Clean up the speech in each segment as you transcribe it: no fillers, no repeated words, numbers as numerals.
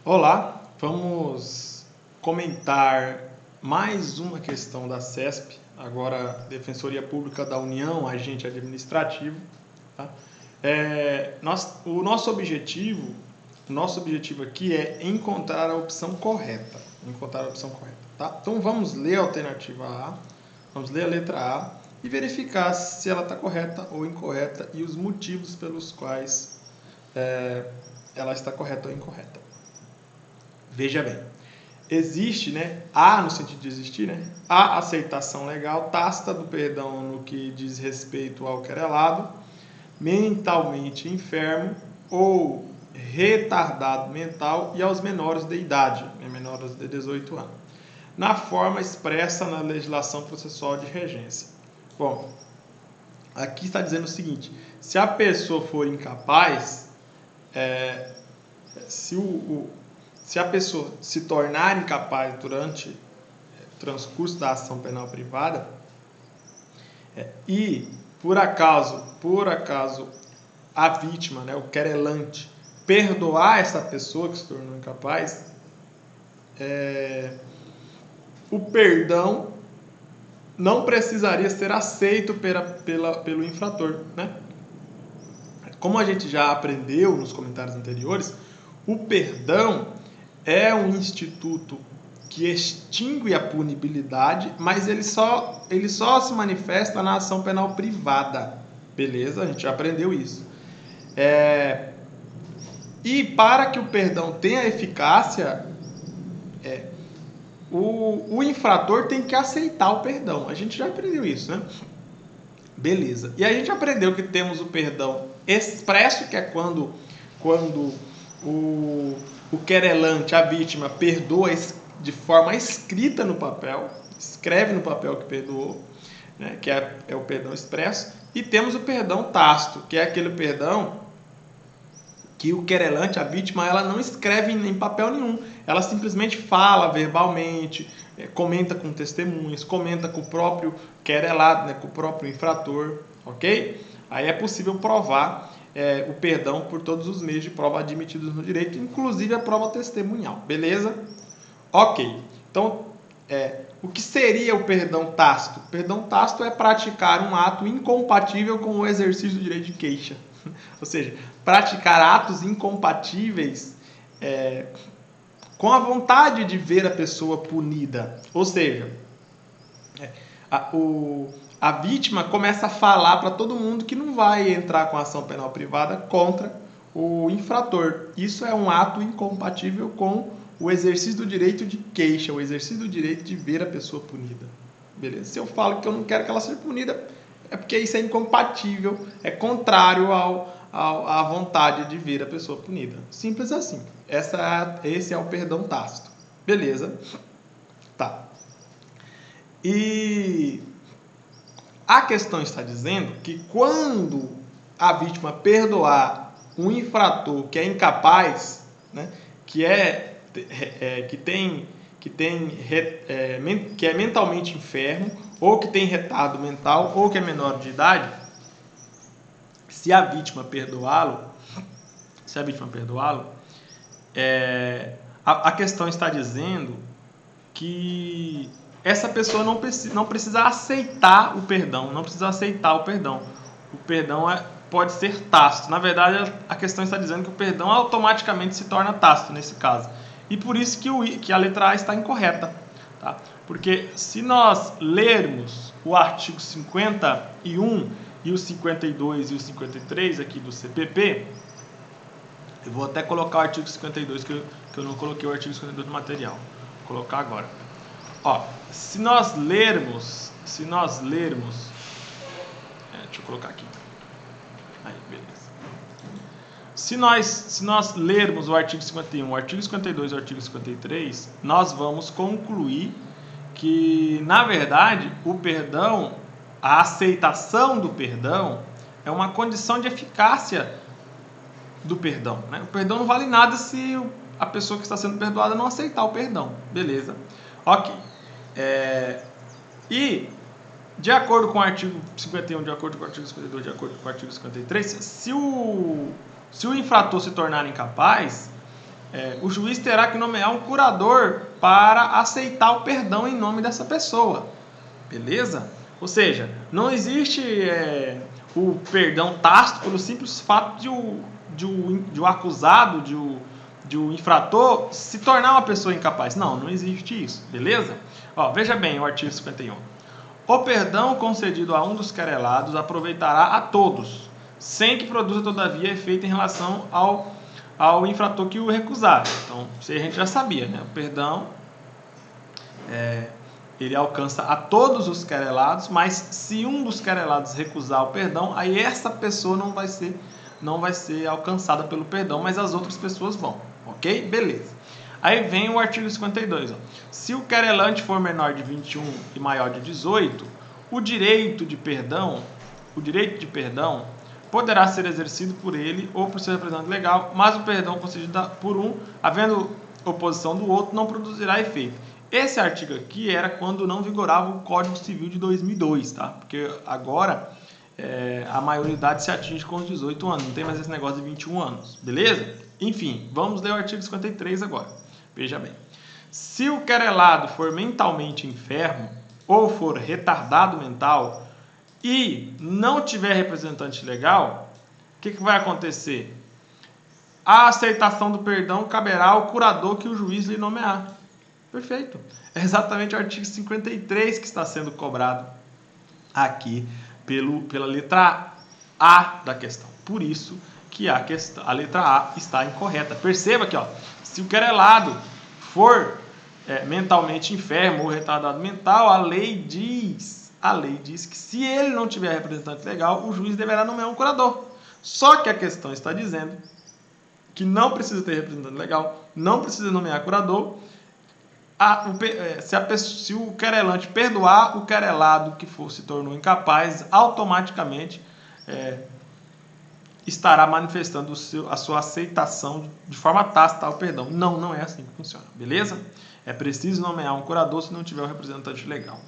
Olá, vamos comentar mais uma questão da CESP, agora Defensoria Pública da União, agente administrativo. Tá? O nosso objetivo aqui é encontrar a opção correta. Tá? Então vamos ler a alternativa A, vamos ler a letra A e verificar se ela está correta ou incorreta e os motivos pelos quais ela está correta ou incorreta. Veja bem, existe, há no sentido de existir, a aceitação legal tácita do perdão no que diz respeito ao querelado, mentalmente enfermo ou retardado mental e aos menores de idade, menores de 18 anos, na forma expressa na legislação processual de regência. Bom, aqui está dizendo o seguinte: se a pessoa for incapaz, se a pessoa se tornar incapaz durante o transcurso da ação penal privada e, por acaso, a vítima, o querelante, perdoar essa pessoa que se tornou incapaz, o perdão não precisaria ser aceito pelo infrator, Como a gente já aprendeu nos comentários anteriores, o perdão é um instituto que extingue a punibilidade, mas ele só se manifesta na ação penal privada. Beleza? A gente já aprendeu isso. E para que o perdão tenha eficácia, o infrator tem que aceitar o perdão. A gente já aprendeu isso, Beleza. E a gente aprendeu que temos o perdão expresso, que é quando o querelante, a vítima, perdoa de forma escrita no papel, escreve no papel que perdoou, que é o perdão expresso. E temos o perdão tácito, que é aquele perdão que o querelante, a vítima, ela não escreve em papel nenhum. Ela simplesmente fala verbalmente, comenta com testemunhas, comenta com o próprio querelado, com o próprio infrator, ok? Aí é possível provar o perdão por todos os meios de prova admitidos no direito, inclusive a prova testemunhal, beleza? Ok, então o que seria o perdão tácito? O perdão tácito é praticar um ato incompatível com o exercício do direito de queixa. Ou seja, praticar atos incompatíveis com a vontade de ver a pessoa punida. Ou seja, a vítima começa a falar para todo mundo que não vai entrar com ação penal privada contra o infrator. Isso é um ato incompatível com o exercício do direito de queixa, o exercício do direito de ver a pessoa punida. Beleza? Se eu falo que eu não quero que ela seja punida, é porque isso é incompatível, é contrário à vontade de ver a pessoa punida. Simples assim. Esse é o perdão tácito. Beleza? Tá. E a questão está dizendo que quando a vítima perdoar um infrator que é incapaz, que é mentalmente enfermo, ou que tem retardo mental, ou que é menor de idade, se a vítima perdoá-lo, a questão está dizendo que essa pessoa não precisa aceitar o perdão, O perdão pode ser tácito. Na verdade, a questão está dizendo que o perdão automaticamente se torna tácito nesse caso. E por isso que a letra A está incorreta. Tá? Porque se nós lermos o artigo 51 e o 52 e o 53 aqui do CPP, eu vou até colocar o artigo 52, que eu não coloquei o artigo 52 no material. Vou colocar agora. Se nós lermos, deixa eu colocar aqui. Aí, beleza. Se nós lermos o artigo 51, o artigo 52 e o artigo 53, nós vamos concluir que, na verdade, o perdão, a aceitação do perdão, é uma condição de eficácia do perdão. O perdão não vale nada se a pessoa que está sendo perdoada não aceitar o perdão. Beleza. Ok. E, de acordo com o artigo 51, de acordo com o artigo 52, de acordo com o artigo 53, se o infrator se tornar incapaz, o juiz terá que nomear um curador para aceitar o perdão em nome dessa pessoa. Beleza? Ou seja, não existe o perdão tácito pelo simples fato de o acusado, de o infrator se tornar uma pessoa incapaz. Não existe isso. Beleza? Ó, veja bem o artigo 51. O perdão concedido a um dos querelados aproveitará a todos, sem que produza, todavia, efeito em relação ao infrator que o recusar. Então, isso a gente já sabia, né? O perdão ele alcança a todos os querelados, mas se um dos querelados recusar o perdão, aí essa pessoa não vai ser alcançada pelo perdão, mas as outras pessoas vão, ok? Beleza. Aí vem o artigo 52. Ó. Se o querelante for menor de 21 e maior de 18, o direito de perdão poderá ser exercido por ele ou por seu representante legal, mas o perdão concedido por um, havendo oposição do outro, não produzirá efeito. Esse artigo aqui era quando não vigorava o Código Civil de 2002, tá? Porque agora a maioridade se atinge com os 18 anos, não tem mais esse negócio de 21 anos, beleza? Enfim, vamos ler o artigo 53 agora. Veja bem. Se o querelado for mentalmente enfermo ou for retardado mental e não tiver representante legal, o que vai acontecer? A aceitação do perdão caberá ao curador que o juiz lhe nomear. Perfeito. É exatamente o artigo 53 que está sendo cobrado aqui pela letra A da questão. Por isso que a letra A está incorreta. Perceba que, se o querelado for mentalmente enfermo ou retardado mental, a lei diz que se ele não tiver representante legal, o juiz deverá nomear um curador. Só que a questão está dizendo que não precisa ter representante legal, não precisa nomear curador. Se o querelante perdoar o querelado que se tornou incapaz, automaticamente estará manifestando a sua aceitação de forma tácita ao perdão. Não é assim que funciona, beleza? É preciso nomear um curador se não tiver um representante legal.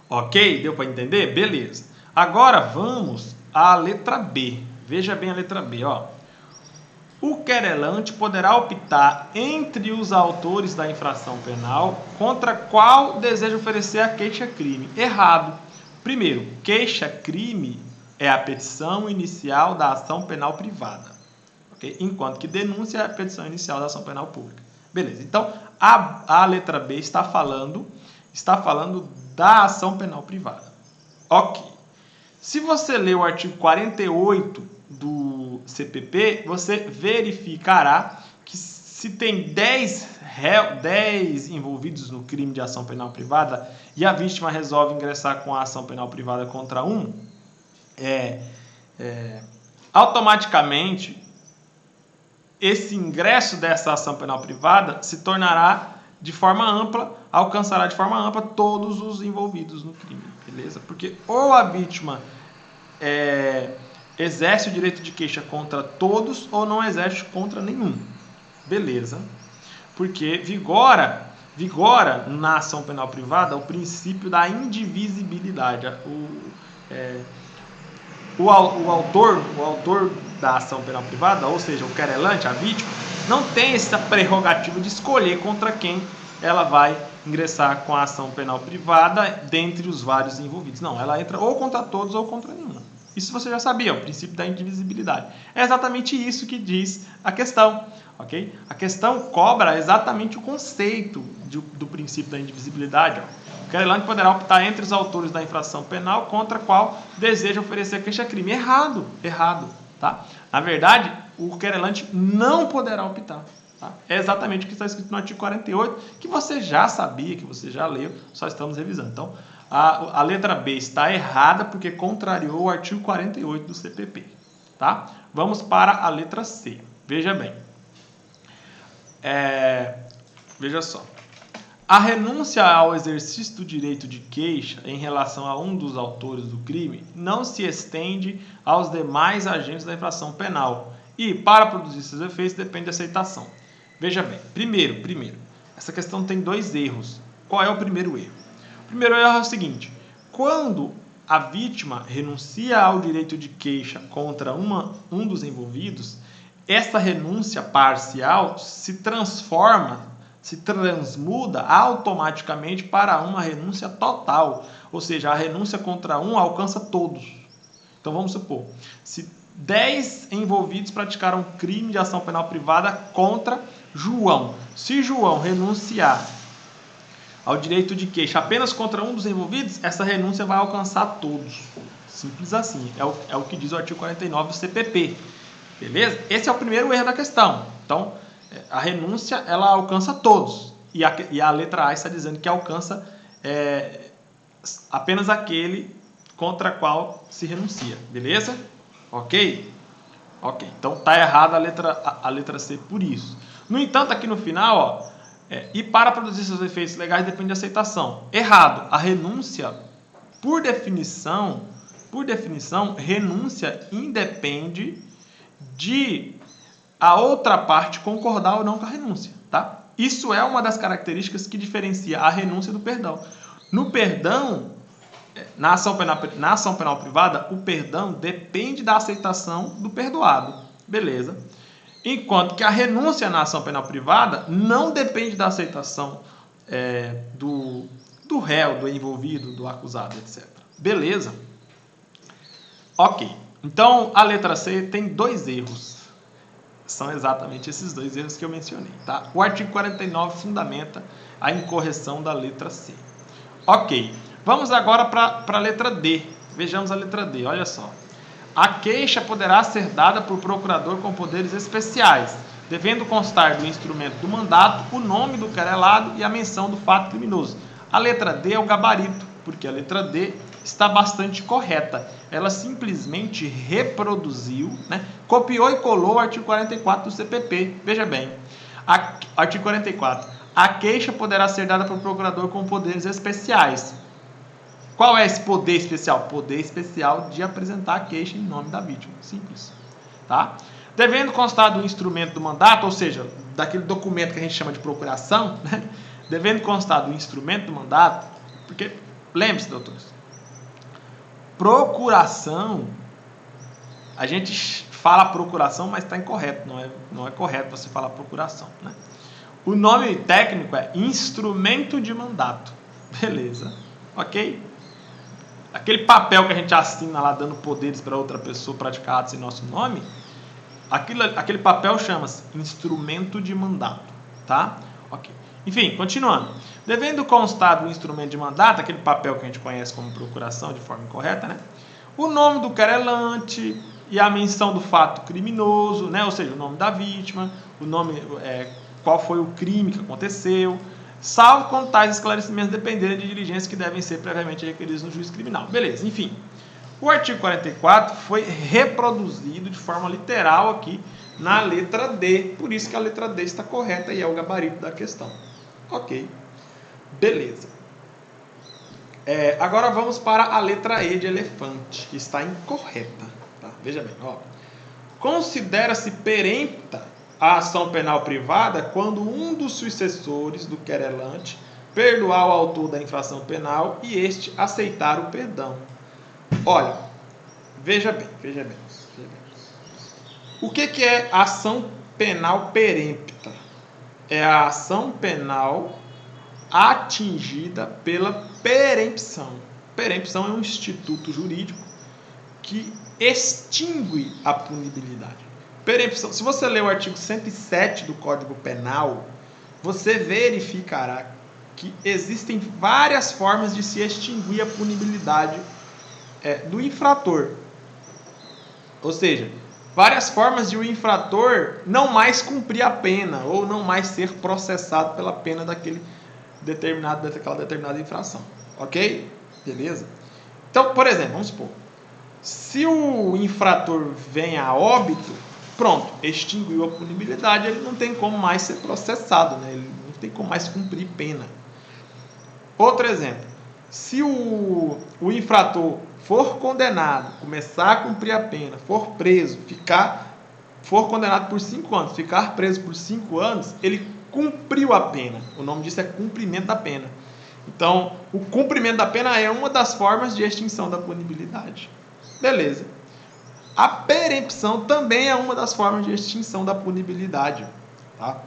Ok? Deu para entender? Beleza. Agora vamos à letra B. Veja bem a letra B, ó. O querelante poderá optar entre os autores da infração penal contra qual deseja oferecer a queixa-crime. Errado. Primeiro, queixa-crime é a petição inicial da ação penal privada, okay? Enquanto que denúncia é a petição inicial da ação penal pública. Beleza. Então, a letra B está falando da ação penal privada. Ok. Se você ler o artigo 48 do CPP, você verificará que se tem 10 envolvidos no crime de ação penal privada e a vítima resolve ingressar com a ação penal privada contra um, automaticamente esse ingresso dessa ação penal privada se tornará de forma ampla, alcançará de forma ampla todos os envolvidos no crime, beleza? Porque ou a vítima exerce o direito de queixa contra todos ou não exerce contra nenhum, beleza? Porque vigora na ação penal privada o princípio da indivisibilidade. O autor da ação penal privada, ou seja, o querelante, a vítima, não tem essa prerrogativa de escolher contra quem ela vai ingressar com a ação penal privada dentre os vários envolvidos. Não, ela entra ou contra todos ou contra nenhum. Isso você já sabia, o princípio da indivisibilidade. É exatamente isso que diz a questão, ok? A questão cobra exatamente o conceito do princípio da indivisibilidade. O querelante poderá optar entre os autores da infração penal contra qual deseja oferecer queixa-crime. Errado, tá? Na verdade, o querelante não poderá optar. Tá? É exatamente o que está escrito no artigo 48, que você já sabia, que você já leu, só estamos revisando. Então, a letra B está errada porque contrariou o artigo 48 do CPP. Tá? Vamos para a letra C. Veja bem. Veja só. A renúncia ao exercício do direito de queixa em relação a um dos autores do crime não se estende aos demais agentes da infração penal e, para produzir seus efeitos, depende da aceitação. Veja bem, primeiro, essa questão tem dois erros. Qual é o primeiro erro? O primeiro erro é o seguinte: quando a vítima renuncia ao direito de queixa contra um dos envolvidos, essa renúncia parcial se transmuda automaticamente para uma renúncia total. Ou seja, a renúncia contra um alcança todos. Então vamos supor, se 10 envolvidos praticaram crime de ação penal privada contra João. Se João renunciar ao direito de queixa apenas contra um dos envolvidos, essa renúncia vai alcançar todos. Simples assim. É o que diz o artigo 49 do CPP. Beleza? Esse é o primeiro erro da questão. Então, a renúncia, ela alcança todos. E a letra A está dizendo que alcança apenas aquele contra qual se renuncia. Beleza? Ok? Ok. Então, está errada a letra C por isso. No entanto, aqui no final, e para produzir seus efeitos legais depende de aceitação. Errado. A renúncia, por definição, renúncia independe de a outra parte concordar ou não com a renúncia, tá? Isso é uma das características que diferencia a renúncia do perdão. No perdão, na ação penal privada, o perdão depende da aceitação do perdoado, beleza? Enquanto que a renúncia na ação penal privada não depende da aceitação do réu, do envolvido, do acusado, etc. Beleza? Ok. Então, a letra C tem 2 erros. São exatamente esses 2 erros que eu mencionei, tá? O artigo 49 fundamenta a incorreção da letra C. Ok. Vamos agora para a letra D. Vejamos a letra D, olha só. A queixa poderá ser dada por procurador com poderes especiais, devendo constar do instrumento do mandato o nome do querelado e a menção do fato criminoso. A letra D é o gabarito, porque a letra D está bastante correta. Ela simplesmente reproduziu, copiou e colou o artigo 44 do CPP. Veja bem, artigo 44. A queixa poderá ser dada por procurador com poderes especiais. Qual é esse poder especial? Poder especial de apresentar a queixa em nome da vítima. Simples. Tá? Devendo constar do instrumento do mandato, ou seja, daquele documento que a gente chama de procuração, devendo constar do instrumento do mandato, porque, lembre-se, doutores, procuração, a gente fala procuração, mas está incorreto, não é correto você falar procuração. O nome técnico é instrumento de mandato. Beleza, ok? Aquele papel que a gente assina lá dando poderes para outra pessoa praticar atos em nosso nome, aquele papel chama-se instrumento de mandato, tá? Ok. Enfim, continuando. Devendo constar do instrumento de mandato, aquele papel que a gente conhece como procuração de forma incorreta, o nome do querelante e a menção do fato criminoso, ou seja, o nome da vítima, o nome, qual foi o crime que aconteceu, salvo quando tais esclarecimentos dependerem de diligências que devem ser previamente requeridas no juízo criminal. Beleza, enfim. O artigo 44 foi reproduzido de forma literal aqui na letra D, por isso que a letra D está correta e é o gabarito da questão. Ok, beleza. Agora vamos para a letra E de elefante, que está incorreta. Tá? Veja bem, considera-se perempta a ação penal privada quando um dos sucessores do querelante perdoar o autor da infração penal e este aceitar o perdão. Olha, veja bem. O que é ação penal perempta? É a ação penal atingida pela perempção. Perempção é um instituto jurídico que extingue a punibilidade. Perempção, se você ler o artigo 107 do Código Penal, você verificará que existem várias formas de se extinguir a punibilidade do infrator. Ou seja, várias formas de o infrator não mais cumprir a pena ou não mais ser processado pela pena daquela determinada infração. Ok? Beleza? Então, por exemplo, vamos supor, se o infrator vem a óbito, pronto, extinguiu a punibilidade, ele não tem como mais ser processado, ele não tem como mais cumprir pena. Outro exemplo, se o infrator for condenado, começar a cumprir a pena, for preso, for condenado por 5 anos, ficar preso por 5 anos, ele cumpriu a pena. O nome disso é cumprimento da pena. Então, o cumprimento da pena é uma das formas de extinção da punibilidade. Beleza. A perempção também é uma das formas de extinção da punibilidade. Tá?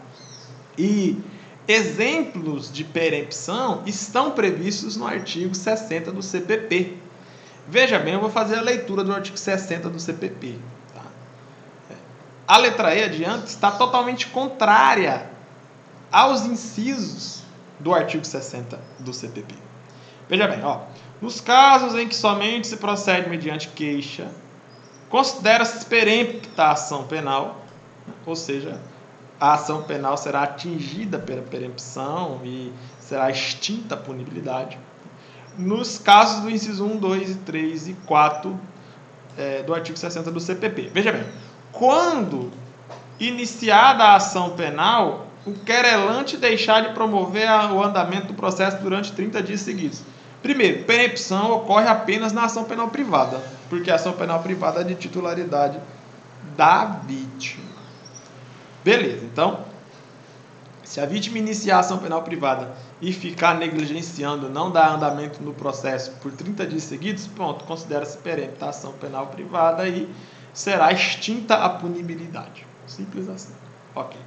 E exemplos de perempção estão previstos no artigo 60 do CPP. Veja bem, eu vou fazer a leitura do artigo 60 do CPP. Tá? A letra E adiante está totalmente contrária aos incisos do artigo 60 do CPP. Veja bem, nos casos em que somente se procede mediante queixa, considera-se perempta a ação penal, ou seja, a ação penal será atingida pela perempção e será extinta a punibilidade. Nos casos do inciso 1, 2, 3 e 4 do artigo 60 do CPP. Veja bem, quando iniciada a ação penal, o querelante deixar de promover o andamento do processo durante 30 dias seguidos. Primeiro, perempção ocorre apenas na ação penal privada, porque a ação penal privada é de titularidade da vítima. Beleza, então, se a vítima iniciar a ação penal privada e ficar negligenciando, não dar andamento no processo por 30 dias seguidos, pronto, considera-se perempta a ação penal privada e será extinta a punibilidade. Simples assim. Ok.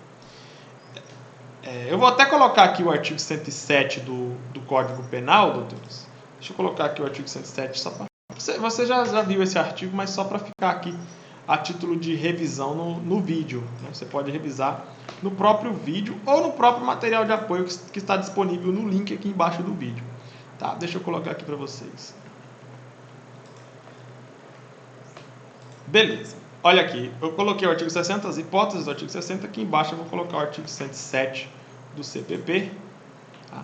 Eu vou até colocar aqui o artigo 107 do Código Penal, doutores. Deixa eu colocar aqui o artigo 107 só para... Você já viu esse artigo, mas só para ficar aqui a título de revisão no vídeo. Né? Você pode revisar no próprio vídeo ou no próprio material de apoio que está disponível no link aqui embaixo do vídeo. Tá? Deixa eu colocar aqui para vocês. Beleza. Olha aqui, eu coloquei o artigo 60, as hipóteses do artigo 60, aqui embaixo eu vou colocar o artigo 107 do CPP. Tá?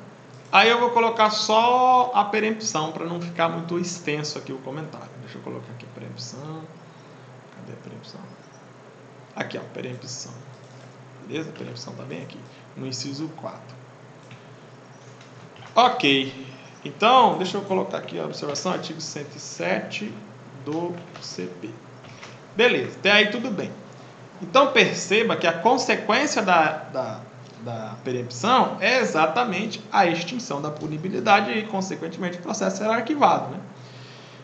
Aí eu vou colocar só a perempção, para não ficar muito extenso aqui o comentário. Deixa eu colocar aqui a perempção. Cadê a perempção? Aqui, ó, perempção. Beleza? A perempção está bem aqui, no inciso 4. Ok. Então, deixa eu colocar aqui a observação, artigo 107 do CP. Beleza, até aí tudo bem. Então perceba que a consequência da perempção é exatamente a extinção da punibilidade e, consequentemente, o processo será arquivado. Né?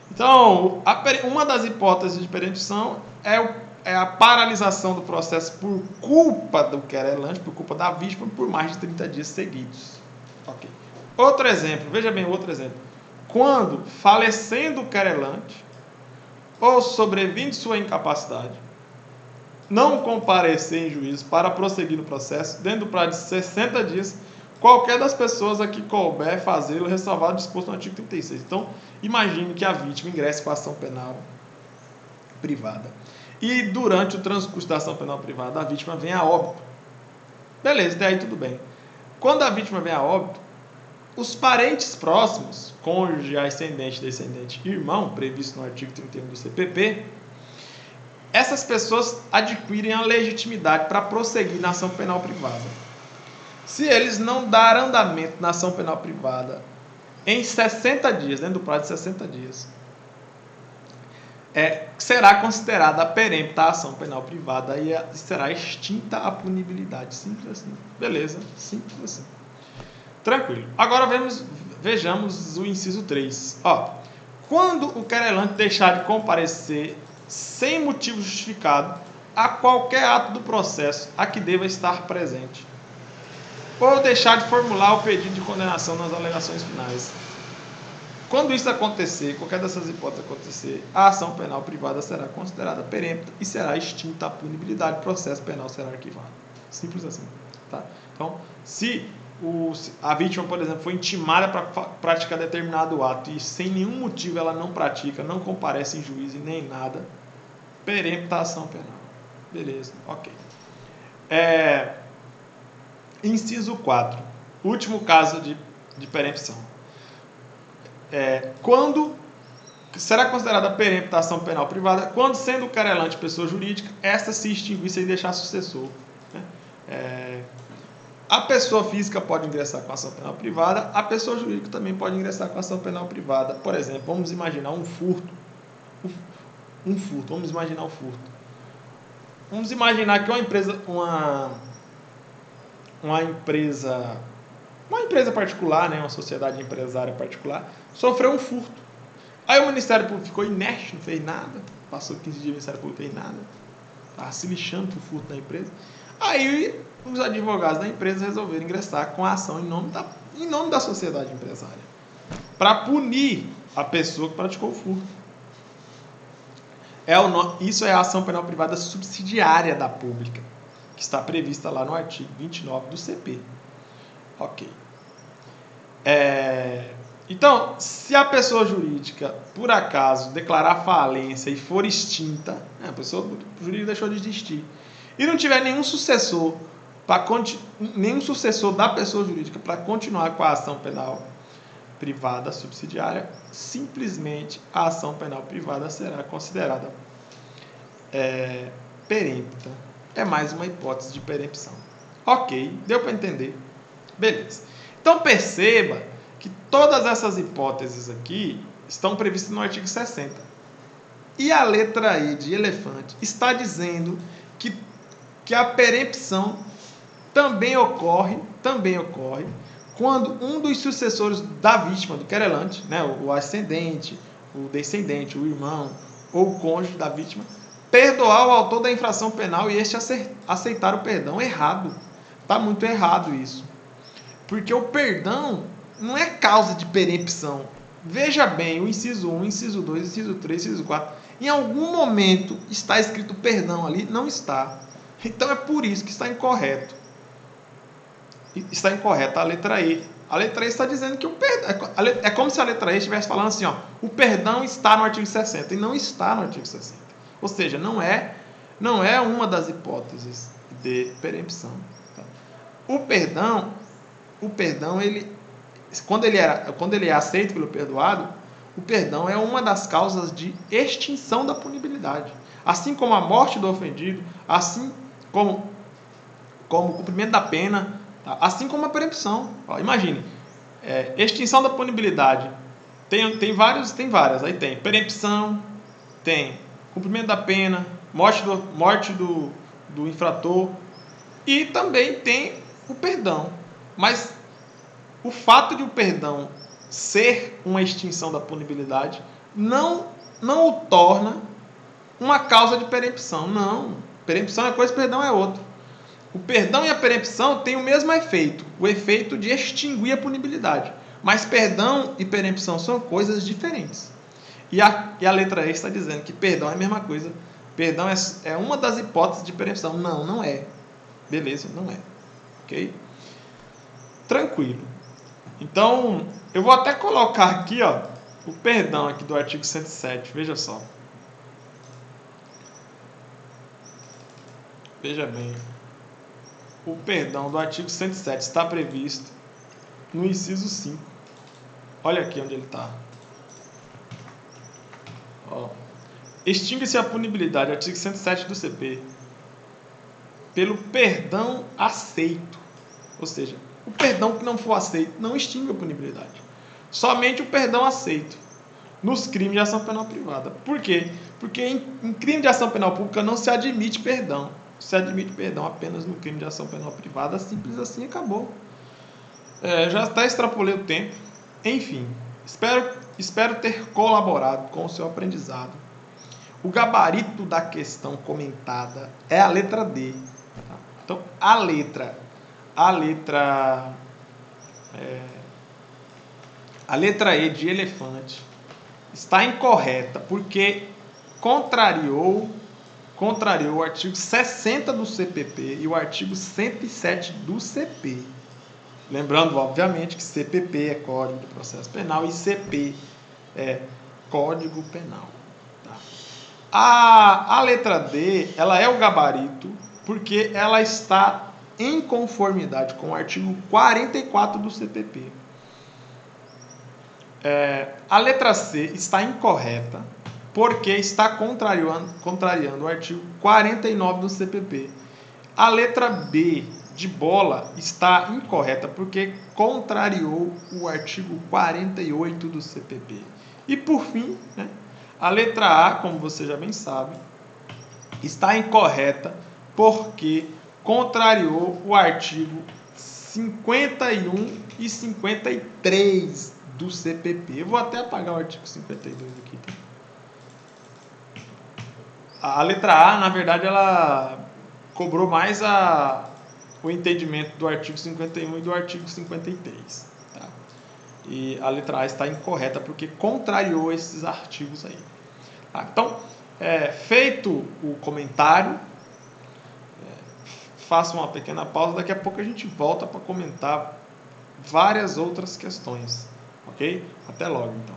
Então, uma das hipóteses de perempção é a paralisação do processo por culpa do querelante, por culpa da vítima, por mais de 30 dias seguidos. Ok. Outro exemplo, veja bem outro exemplo. Quando, falecendo o querelante, ou sobrevindo sua incapacidade, não comparecer em juízo para prosseguir no processo, dentro do prazo de 60 dias, qualquer das pessoas a que couber fazê-lo, ressalvado o disposto no artigo 36. Então, imagine que a vítima ingresse com a ação penal privada. E durante o transcurso da ação penal privada, a vítima vem a óbito. Beleza, até aí tudo bem. Quando a vítima vem a óbito, os parentes próximos, cônjuge, ascendente, descendente e irmão, previsto no artigo 31 do CPP, essas pessoas adquirem a legitimidade para prosseguir na ação penal privada. Se eles não dar andamento na ação penal privada em 60 dias, dentro do prazo de 60 dias, será considerada perempta a ação penal privada e será extinta a punibilidade. Simples assim. Beleza, simples assim. Tranquilo. Agora vejamos o inciso 3. Quando o querelante deixar de comparecer sem motivo justificado a qualquer ato do processo a que deva estar presente, ou deixar de formular o pedido de condenação nas alegações finais. Quando isso acontecer, qualquer dessas hipóteses acontecer, a ação penal privada será considerada perempta e será extinta a punibilidade, o processo penal será arquivado. Simples assim. Tá? Então, se a vítima, por exemplo, foi intimada para praticar determinado ato e sem nenhum motivo ela não pratica, não comparece em juízo e nem nada, perempta a ação penal. Beleza, ok. Inciso 4. Último caso de perempção. Quando será considerada perempta a ação penal privada, quando sendo o querelante pessoa jurídica, esta se extinguir sem deixar sucessor. Né? A pessoa física pode ingressar com a ação penal privada, a pessoa jurídica também pode ingressar com a ação penal privada. Por exemplo, vamos imaginar um furto. Vamos imaginar um furto. Vamos imaginar que uma empresa particular, né, uma sociedade empresária particular, sofreu um furto. Aí o Ministério Público ficou inerte, não fez nada. passou 15 dias, o Ministério Público fez nada, estava se lixando por furto da empresa. Aí os advogados da empresa resolveram ingressar com a ação em nome da sociedade empresária, para punir a pessoa que praticou o furto. Isso é a ação penal privada subsidiária da pública, que está prevista lá no artigo 29 do CP. Ok. Então, se a pessoa jurídica, por acaso, declarar falência e for extinta, a pessoa jurídica deixou de existir, e não tiver nenhum sucessor da pessoa jurídica para continuar com a ação penal privada subsidiária, simplesmente a ação penal privada será considerada perempta. É mais uma hipótese de perempção. Ok, deu para entender? Beleza. Então perceba que todas essas hipóteses aqui estão previstas no artigo 60. E a letra E de elefante está dizendo que a perempção também ocorre quando um dos sucessores da vítima, do querelante, né, o ascendente, o descendente, o irmão ou o cônjuge da vítima, perdoar o autor da infração penal e este aceitar o perdão. Errado. Está muito errado isso. Porque o perdão não é causa de perempção. Veja bem, o inciso 1, inciso 2, inciso 3, inciso 4. Em algum momento está escrito perdão ali? Não está. Então é por isso que está incorreto. Está incorreta a letra E. A letra E está dizendo que o perdão... É como se a letra E estivesse falando assim, ó, o perdão está no artigo 60. E não está no artigo 60. Ou seja, não é uma das hipóteses de perempção. Tá? O perdão, quando ele é aceito pelo perdoado, o perdão é uma das causas de extinção da punibilidade. Assim como a morte do ofendido, assim como o cumprimento da pena, tá? Assim como a perempção. Imagine, extinção da punibilidade. Tem várias. Aí tem perempção, tem cumprimento da pena, morte do infrator, e também tem o perdão. Mas o fato de o perdão ser uma extinção da punibilidade não o torna uma causa de perempção. Não. Perempção é coisa, perdão é outra. O perdão e a perempção têm o mesmo efeito, o efeito de extinguir a punibilidade. Mas perdão e perempção são coisas diferentes. E a letra E está dizendo que perdão é a mesma coisa. Perdão é uma das hipóteses de perempção. Não é. Beleza? Não é. Ok? Tranquilo. Então, eu vou até colocar aqui, ó, o perdão aqui do artigo 107. Veja só. Veja bem. O perdão do artigo 107 está previsto no inciso 5. Olha aqui onde ele está. Extingue-se a punibilidade, artigo 107 do CP, pelo perdão aceito. Ou seja, o perdão que não for aceito não extingue a punibilidade. Somente o perdão aceito nos crimes de ação penal privada. Por quê? Porque em crime de ação penal pública não se admite perdão. Se admite perdão apenas no crime de ação penal privada, simples assim, acabou. Já até extrapolei o tempo. Enfim, espero ter colaborado com o seu aprendizado. O gabarito da questão comentada é a letra D. Tá? Então, a letra E de elefante está incorreta porque contrariou o artigo 60 do CPP e o artigo 107 do CP. Lembrando, obviamente, que CPP é Código de Processo Penal e CP é Código Penal. Tá? A letra D, ela é o gabarito porque ela está em conformidade com o artigo 44 do CPP. A letra C está incorreta porque está contrariando o artigo 49 do CPP. A letra B de bola está incorreta porque contrariou o artigo 48 do CPP. E por fim, né, a letra A, como você já bem sabe, está incorreta porque contrariou o artigo 51 e 53 do CPP. Eu vou até apagar o artigo 52 aqui. Tá? A letra A, na verdade, ela cobrou mais o entendimento do artigo 51 e do artigo 53. Tá? E a letra A está incorreta porque contrariou esses artigos aí. Tá? Então, feito o comentário, faça uma pequena pausa, daqui a pouco a gente volta para comentar várias outras questões. Ok? Até logo, então.